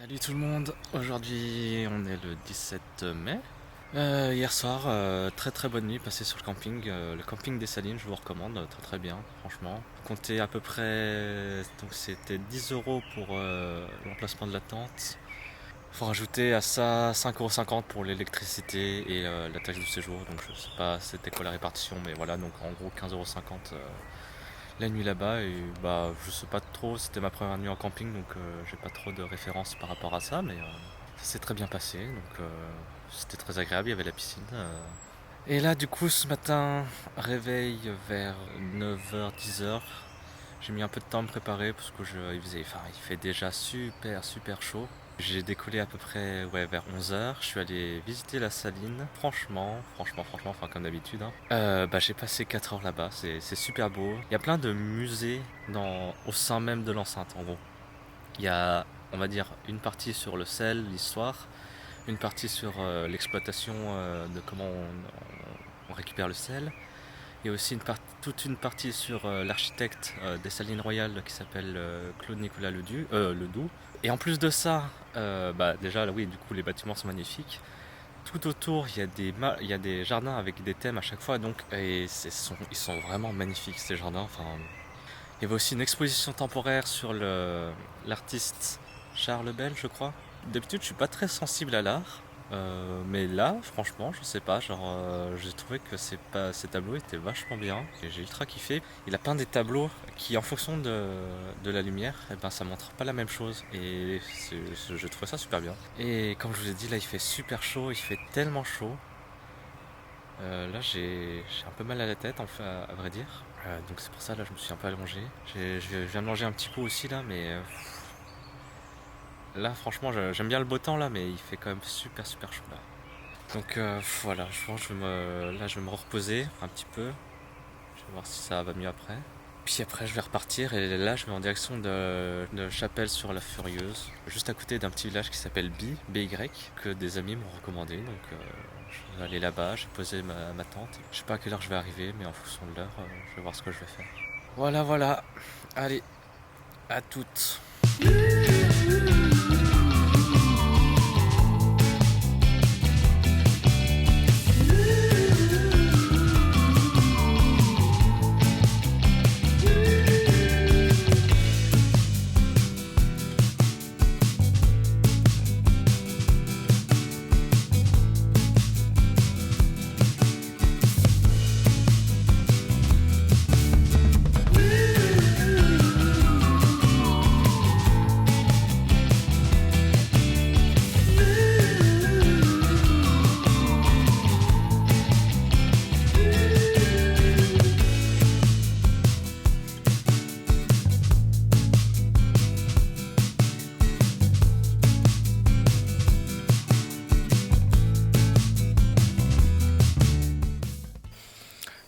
Salut tout le monde, aujourd'hui on est le 17 mai. Hier soir, très très bonne nuit passée sur le camping des Salines, je vous recommande, très très bien, franchement. Comptez à peu près, donc c'était 10 € pour l'emplacement de la tente. Faut rajouter à ça 5,50 € pour l'électricité et la taxe de séjour, donc je sais pas c'était quoi la répartition, mais voilà, donc en gros 15,50 € la nuit là-bas. Et bah je sais pas trop, c'était ma première nuit en camping, donc j'ai pas trop de références par rapport à ça, mais ça s'est très bien passé, donc c'était très agréable, il y avait la piscine. Et là du coup ce matin, réveil vers 9 h 10 h. J'ai mis un peu de temps à me préparer parce que il fait déjà super super chaud. J'ai décollé à peu près vers 11 h. Je suis allé visiter la saline. Franchement, enfin comme d'habitude, hein. J'ai passé 4 heures là-bas. C'est super beau. Il y a plein de musées au sein même de l'enceinte, en gros. Il y a, on va dire, une partie sur le sel, l'histoire, une partie sur l'exploitation de comment on récupère le sel. Il y a aussi toute une partie sur l'architecte des Salines Royales qui s'appelle Claude Nicolas Ledoux. Et en plus de ça, déjà, oui, du coup, les bâtiments sont magnifiques. Tout autour, il y a des jardins avec des thèmes à chaque fois, ils sont vraiment magnifiques ces jardins. Enfin, il y avait aussi une exposition temporaire sur l'artiste Charles Bell, je crois. D'habitude, je suis pas très sensible à l'art, mais là, franchement, je sais pas, j'ai trouvé que ces tableaux étaient vachement bien et j'ai ultra kiffé. Il a peint des tableaux qui, en fonction de la lumière, ça montre pas la même chose et je trouvais ça super bien. Et comme je vous ai dit, là, il fait super chaud, il fait tellement chaud. Là, j'ai un peu mal à la tête, en fait, à vrai dire. Donc c'est pour ça, là, je me suis un peu allongé. Je viens de manger un petit coup aussi, là, mais là, franchement, j'aime bien le beau temps, là, mais il fait quand même super, super chaud, là. Donc voilà, je pense que je vais me reposer un petit peu. Je vais voir si ça va mieux après. Puis après, je vais repartir et là, je vais en direction de Chapelle-sur-la-Furieuse, juste à côté d'un petit village qui s'appelle BY, que des amis m'ont recommandé. Donc, je vais aller là-bas, je vais poser ma tente. Je sais pas à quelle heure je vais arriver, mais en fonction de l'heure, je vais voir ce que je vais faire. Voilà, voilà. Allez, à toutes.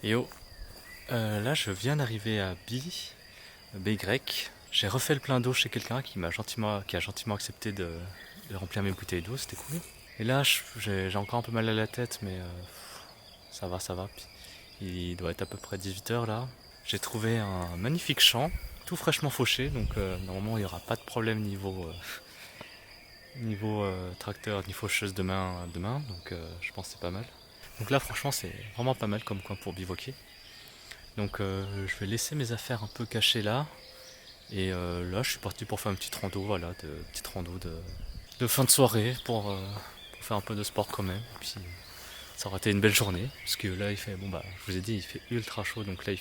Yo, là je viens d'arriver à BY. J'ai refait le plein d'eau chez quelqu'un qui a gentiment accepté de remplir mes bouteilles d'eau, c'était cool. Et là j'ai encore un peu mal à la tête, mais ça va, ça va. Il doit être à peu près 18 h là. J'ai trouvé un magnifique champ, tout fraîchement fauché, donc normalement il n'y aura pas de problème niveau tracteur ni faucheuse demain, donc je pense que c'est pas mal. Donc là franchement c'est vraiment pas mal comme coin pour bivouaquer. Donc je vais laisser mes affaires un peu cachées là. Et là je suis parti pour faire une petite rando, voilà, petite rando de fin de soirée pour faire un peu de sport quand même. Et puis ça aurait été une belle journée, parce que là il fait, bon bah je vous ai dit, il fait ultra chaud, donc là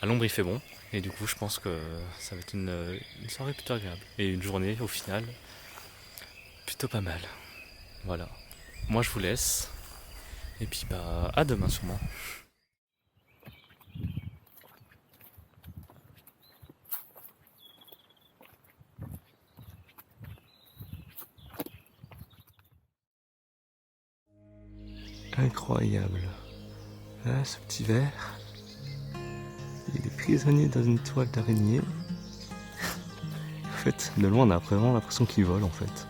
à l'ombre il fait bon. Et du coup je pense que ça va être une soirée plutôt agréable. Et une journée au final plutôt pas mal. Voilà. Moi je vous laisse. Et puis bah à demain sûrement. Incroyable. Là, ce petit verre, il est prisonnier dans une toile d'araignée. En fait, de loin, on a vraiment l'impression qu'il vole en fait.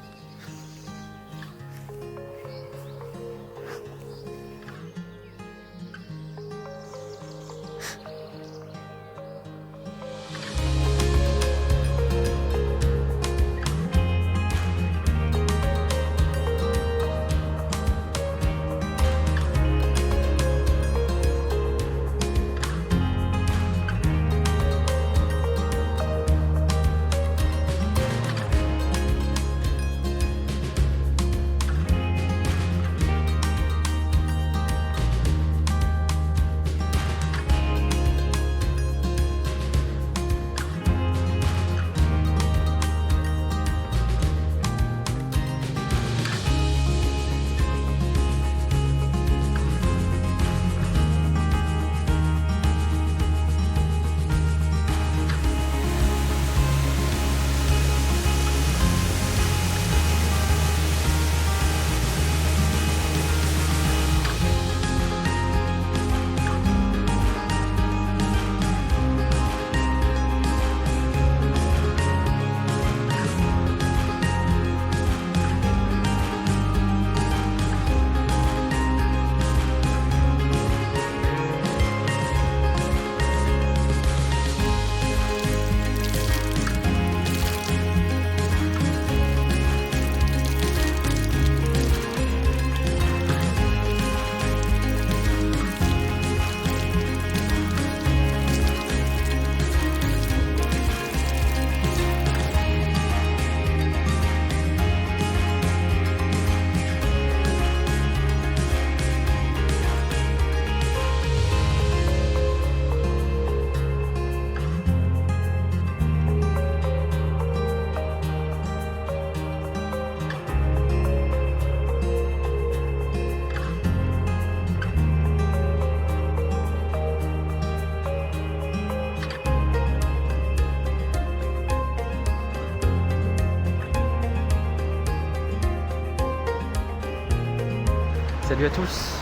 Salut à tous.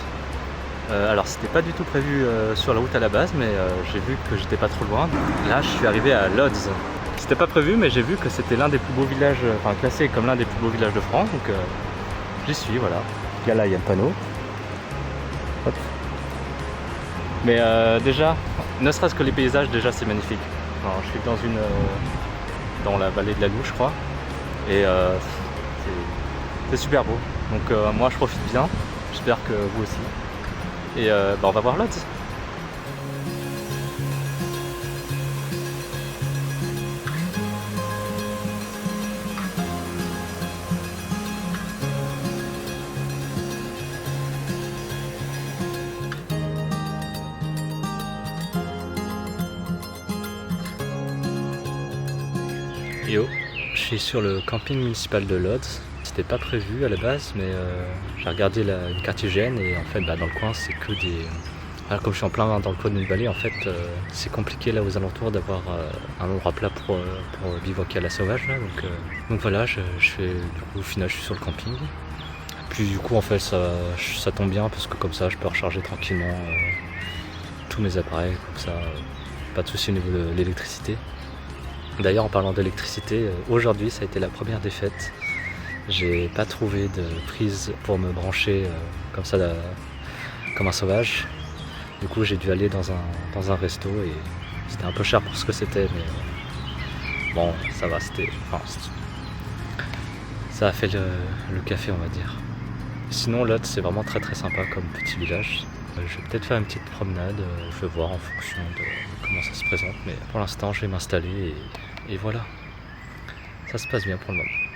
Alors c'était pas du tout prévu sur la route à la base, mais j'ai vu que j'étais pas trop loin. Là je suis arrivé à Lodz. C'était pas prévu, mais j'ai vu que c'était l'un des plus beaux villages, enfin classé comme l'un des plus beaux villages de France, donc j'y suis, voilà. Là il y a le panneau. Hop. Mais déjà, ne serait-ce que les paysages, déjà c'est magnifique. Alors, je suis dans la vallée de la Loue, je crois, et c'est super beau. Donc moi je profite bien, j'espère que vous aussi. Et on va voir Lodz. Yo, je suis sur le camping municipal de Lodz. C'était pas prévu à la base, mais j'ai regardé une carte IGN et en fait dans le coin c'est que des... Alors, comme je suis en plein dans le coin d'une vallée, en fait c'est compliqué là aux alentours d'avoir un endroit plat pour bivouaquer à la sauvage là. Donc voilà, je fais du coup au final je suis sur le camping. Puis du coup en fait ça tombe bien parce que comme ça je peux recharger tranquillement tous mes appareils, comme ça pas de soucis au niveau de l'électricité. D'ailleurs en parlant d'électricité, aujourd'hui ça a été la première des fêtes. J'ai pas trouvé de prise pour me brancher comme ça comme un sauvage. Du coup j'ai dû aller dans un resto et c'était un peu cher pour ce que c'était, mais bon ça va, ça a fait le café on va dire. Sinon Lodz c'est vraiment très très sympa comme petit village. Je vais peut-être faire une petite promenade, je vais voir en fonction de comment ça se présente, mais pour l'instant je vais m'installer et voilà. Ça se passe bien pour le moment.